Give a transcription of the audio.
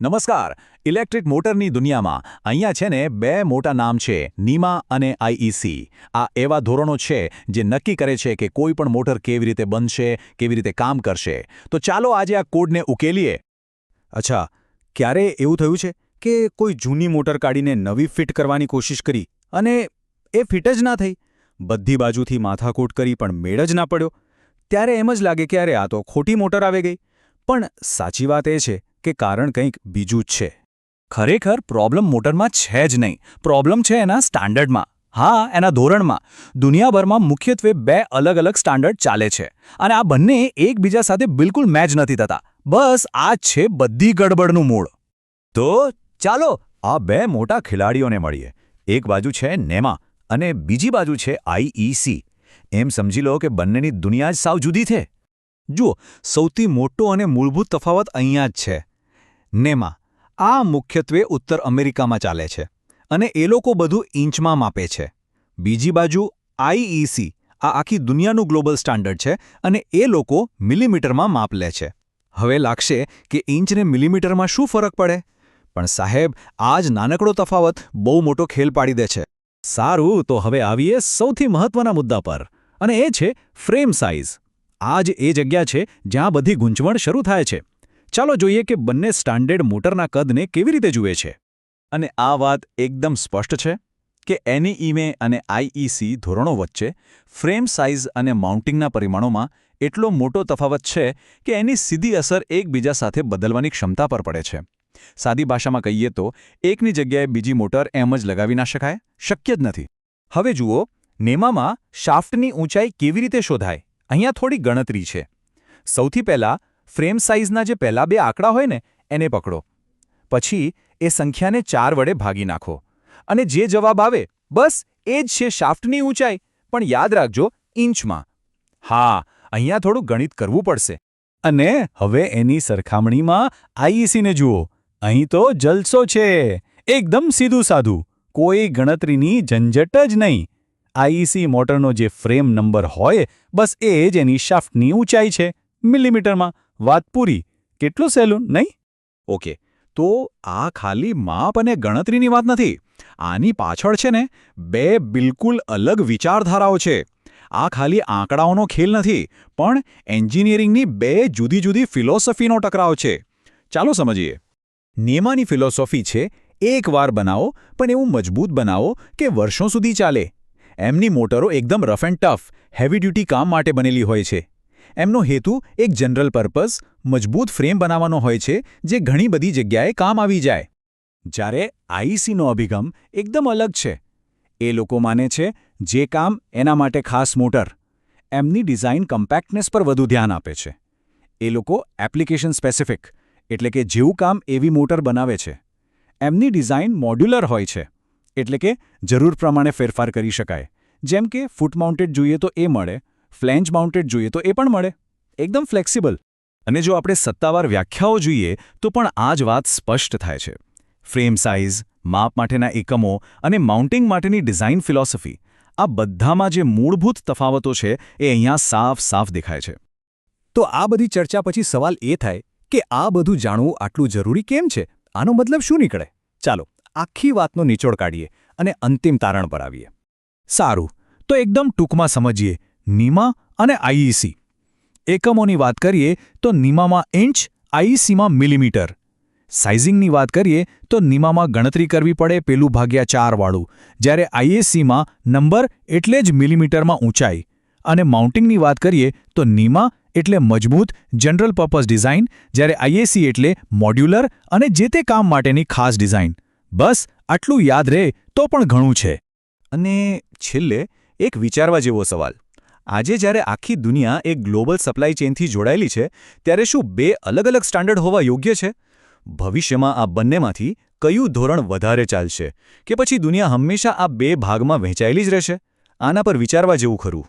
નમસ્કાર. ઇલેક્ટ્રિક મોટરની દુનિયામાં અહીંયા છે ને બે મોટા નામ છે, નીમા અને આઈઈસી. આ એવા ધોરણો છે જે નક્કી કરે છે કે કોઈ પણ મોટર કેવી રીતે બનશે, કેવી રીતે કામ કરશે. તો ચાલો આજે આ કોડને ઉકેલીએ. અચ્છા, ક્યારે એવું થયું છે કે કોઈ જૂની મોટર કાઢીને નવી ફિટ કરવાની કોશિશ કરી અને એ ફિટ જ ના થઈ? બધી બાજુથી માથાકૂટ કરી પણ મેળ જ ના પડ્યો. ત્યારે એમ જ લાગે કે અરે આ તો ખોટી મોટર આવી ગઈ. પણ સાચી વાત એ છે કે કારણ કંઈક બીજું જ છે. ખરેખર પ્રોબ્લેમ મોટરમાં છે જ નહીં, પ્રોબ્લેમ છે એના સ્ટાન્ડર્ડમાં. હા, એના ધોરણમાં. દુનિયાભરમાં મુખ્યત્વે બે અલગ અલગ સ્ટાન્ડર્ડ ચાલે છે અને આ બંને એકબીજા સાથે બિલકુલ મેચ નથી થતા. બસ આ જ છે બધી ગડબડનું મૂળ. તો ચાલો આ બે મોટા ખેલાડીઓને મળીએ. એક બાજુ છે નેમા અને બીજી બાજુ છે આઈઈસી. એમ સમજી લો કે બંનેની દુનિયા જ સાવ જુદી છે. જુઓ, સૌથી મોટો અને મૂળભૂત તફાવત અહીંયા જ છે. નેમા આ મુખ્યત્વે ઉત્તર અમેરિકામાં ચાલે છે અને એ લોકો બધું ઇંચમાં માપે છે. બીજી બાજુ આઈઈસી આ આખી દુનિયાનું ગ્લોબલ સ્ટાન્ડર્ડ છે અને એ લોકો મિલીમીટરમાં માપ લે છે. હવે લાગશે કે ઇંચને મિલીમીટરમાં શું ફરક પડે? પણ સાહેબ, આ જ નાનકડો તફાવત બહુ મોટો ખેલ પાડી દે છે. સારું, તો હવે આવીએ સૌથી મહત્વના મુદ્દા પર, અને એ છે ફ્રેમ સાઇઝ. આ જ એ જગ્યા છે જ્યાં બધી ગૂંચવણ શરૂ થાય છે. ચાલો જોઈએ કે બંને સ્ટાન્ડર્ડ મોટરના કદને કેવી રીતે જુએ છે. અને આ વાત એકદમ સ્પષ્ટ છે કે એનઈએમએ અને આઈઈસી ધોરણો વચ્ચે ફ્રેમ સાઇઝ અને માઉન્ટિંગના પરિમાણોમાં એટલો મોટો તફાવત છે કે એની સીધી અસર એકબીજા સાથે બદલવાની ક્ષમતા પર પડે છે. સાદી ભાષામાં કહીએ તો એકની જગ્યાએ બીજી મોટર એમ જ લગાવી ના શકાય, શક્ય જ નથી. હવે જુઓ, નેમામાં શાફ્ટની ઊંચાઈ કેવી રીતે શોધાય? અહીંયા થોડી ગણતરી છે. સૌથી પહેલાં ફ્રેમ સાઇઝના જે પહેલા બે આંકડા હોય ને એને પકડો. પછી એ સંખ્યાને 4 વડે ભાગી નાખો અને જે જવાબ આવે બસ એ જ છે શાફ્ટની ઊંચાઈ. પણ યાદ રાખજો, ઇંચમાં. હા, અહીંયા થોડું ગણિત કરવું પડશે. અને હવે એની સરખામણીમાં આઈઈસીને જુઓ. અહીં તો જલસો છે. એકદમ સીધું સાધું, કોઈ ગણતરીની ઝંઝટ જ નહીં. આઈઈસી મોટરનો જે ફ્રેમ નંબર હોય બસ એ જ એની શાફ્ટની ઊંચાઈ છે, મિલીમીટરમાં. વાત પૂરી. કેટલું સહેલું, નહીં? ઓકે, તો આ ખાલી માપ અને ગણતરીની વાત નથી. આની પાછળ છે ને બે બિલકુલ અલગ વિચારધારાઓ છે. આ ખાલી આંકડાઓનો ખેલ નથી, પણ એન્જિનિયરિંગની બે જુદી જુદી ફિલોસોફીનો ટકરાવ છે. ચાલો સમજીએ. નેમાની ફિલોસોફી છે એકવાર બનાવો પણ એવું મજબૂત બનાવો કે વર્ષો સુધી ચાલે. એમની મોટરો એકદમ rough and tough, heavy duty કામ માટે બનેલી હોય છે. એમનો હેતુ એક જનરલ પર્પઝ, મજબૂત ફ્રેમ બનાવવાનો હોય છે જે ઘણી બધી જગ્યાએ કામ આવી જાય. જ્યારે આઈઈસીનો અભિગમ એકદમ અલગ છે. એ લોકો માને છે જે કામ એના માટે ખાસ મોટર. એમની ડિઝાઇન કમ્પેક્ટનેસ પર વધુ ધ્યાન આપે છે. એ લોકો એપ્લિકેશન સ્પેસિફિક, એટલે કે જેવું કામ એવી મોટર બનાવે છે. એમની ડિઝાઇન મોડ્યુલર હોય છે, એટલે કે જરૂર પ્રમાણે ફેરફાર કરી શકાય. જેમ કે ફૂટ માઉન્ટેડ જોઈએ તો એ મળે, ફ્લેંજ માઉન્ટેડ જોઈએ તો એ પણ મળે. એકદમ ફ્લેક્સિબલ. અને જો આપણે સત્તાવાર વ્યાખ્યાઓ જોઈએ તો પણ આ જ વાત સ્પષ્ટ થાય છે. ફ્રેમ સાઇઝ, માપ માટેના એકમો અને માઉન્ટિંગ માટેની ડિઝાઇન ફિલોસોફી, આ બધામાં જે મૂળભૂત તફાવતો છે એ અહીંયા સાફ સાફ દેખાય છે. તો આ બધી ચર્ચા પછી સવાલ એ થાય કે આ બધું જાણવું આટલું જરૂરી કેમ છે? આનો મતલબ શું નીકળે? ચાલો આખી વાતનો નિચોડ કાઢીએ અને અંતિમ તારણ પર આવીએ. સારું, તો એકદમ ટૂંકમાં સમજીએ નીમા અને આઈઈસી. એકમોની વાત કરીએ તો નીમામાં ઇંચ, આઈઈસીમાં મિલીમીટર. સાઇઝિંગની વાત કરીએ તો નીમામાં ગણતરી કરવી પડે પેલું ભાગ્યા 4 વાળું, જ્યારે આઈઈસીમાં નંબર એટલે જ મિલીમીટરમાં ઊંચાઈ. અને માઉન્ટિંગની વાત કરીએ તો નીમા એટલે મજબૂત જનરલ પર્પઝ ડિઝાઇન, જ્યારે આઈઈસી એટલે મોડ્યુલર અને જે તે કામ માટેની ખાસ ડિઝાઇન. બસ આટલું યાદ રહે તો પણ ઘણું છે. અને છેલ્લે એક વિચારવા જેવો સવાલ. આજે જ્યારે આખી દુનિયા એક ગ્લોબલ સપ્લાય ચેઇનથી જોડાયેલી છે, ત્યારે શું બે અલગ અલગ સ્ટાન્ડર્ડ હોવા યોગ્ય છે? ભવિષ્યમાં આ બંનેમાંથી કયું ધોરણ વધારે ચાલશે? કે પછી દુનિયા હંમેશા આ બે ભાગમાં વહેંચાયેલી જ રહેશે? આના પર વિચારવા જેવું ખરું.